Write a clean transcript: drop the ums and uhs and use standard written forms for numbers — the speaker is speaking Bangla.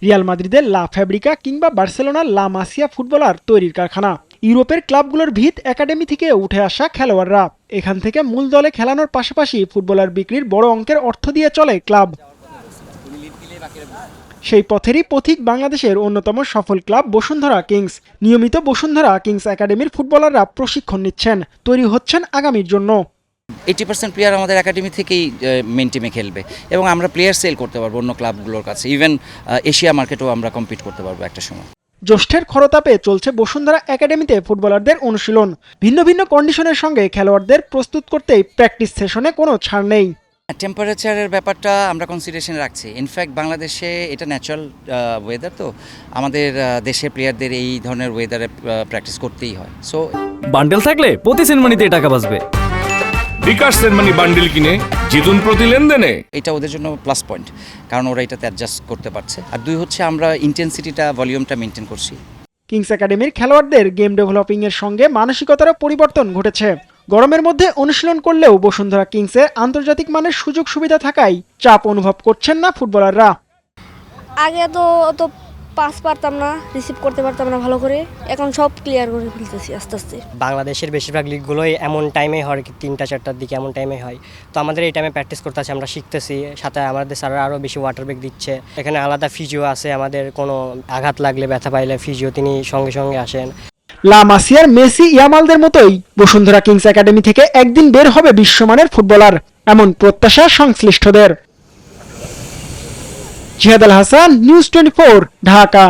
রিয়াল মাদ্রিদের লা ফ্যাব্রিকা কিংবা বার্সেলোনার লা মাসিয়া ফুটবলার তৈরির কারখানা। ইউরোপের ক্লাবগুলোর ভিত একাডেমি থেকে উঠে আসা খেলোয়াড়রা। এখান থেকে মূল দলে খেলানোর পাশাপাশি ফুটবলার বিক্রির বড় অঙ্কের অর্থ দিয়ে চলে ক্লাব। সেই পথেরই পথিক বাংলাদেশের অন্যতম সফল ক্লাব বসুন্ধরা কিংস। নিয়মিত বসুন্ধরা কিংস একাডেমির ফুটবলাররা প্রশিক্ষণ নিচ্ছেন, তৈরি হচ্ছেন আগামীর জন্য। 80% প্লেয়ার আমাদের একাডেমি থেকেই মেন টিমে খেলবে এবং আমরা প্লেয়ার সেল করতে পারবো অন্য ক্লাবগুলোর কাছে। ইভেন এশিয়া মার্কেটেও আমরা কম্পিট করতে পারবো একটা সময়। জ্যৈষ্ঠের খরতাপে চলছে বসুন্ধরা একাডেমিতে ফুটবলারদের অনুশীলন। ভিন্ন ভিন্ন কন্ডিশনের সঙ্গে খেলোয়াড়দের প্রস্তুত করতেই প্র্যাকটিস সেশনে কোনো ছাড় নেই। টেম্পারেচারের ব্যাপারটা আমরা কনসিডারেশনে রাখছি। ইনফ্যাক্ট বাংলাদেশে এটা ন্যাচারাল ওয়েদার, তো আমাদের দেশের প্লেয়ারদের এই ধরনের ওয়েদারে প্র্যাকটিস করতেই হয়। সো বান্ডেল থাকলে প্রতি সেনমানিতে টাকা বাঁচবে। বিকাশ সেনমানি বান্ডেল কিনে জিতুন প্রতি লেনদেনে। এটা ওদের জন্য প্লাস পয়েন্ট, কারণ ওরা এটাতে অ্যাডজাস্ট করতে পারছে। আর দুই হচ্ছে আমরা ইন্টেন্সিটিটা, ভলিউমটা মেনটেন করছি। কিংস একাডেমির খেলোয়াড়দের গেম ডেভেলপিং এর সঙ্গে মানসিকতারও পরিবর্তন ঘটেছে। গরমের মধ্যে অনুশীলন করলেও বসুন্ধরা কিংসে আন্তর্জাতিক মানের সুযোগ সুবিধা থাকায় চাপ অনুভব করছেন না ফুটবলাররা। আগে তো পাস পারতাম না, রিসিভ করতে পারতাম না ভালো করে, এখন সব ক্লিয়ার করে ফেলতেছি আস্তে আস্তে। বাংলাদেশের বেশিরভাগ লিগগুলোই এমন টাইমে হয়, 3টা-4টার দিকে এমন টাইমে হয়। তো আমাদের এই টাইমে প্র্যাকটিস করতে আছে, আমরা শিখতেছি। সাথে আমাদের স্যাররা আরও বেশি ওয়াটার ব্রেক দিচ্ছে। এখানে আলাদা ফিজিও আছে, আমাদের কোনো আঘাত লাগলে, ব্যথা পাইলে ফিজিও তিনি সঙ্গে সঙ্গে আসেন। লা মাসিয়ার মেসি, ইয়ামালদের মতোই বসুন্ধরা কিংস একাডেমি থেকে একদিন বের হবে বিশ্বমানের ফুটবলার, এমন প্রত্যাশা সংশ্লিষ্টদের। জিহাদ আল হাসান, নিউজ 24, ঢাকা।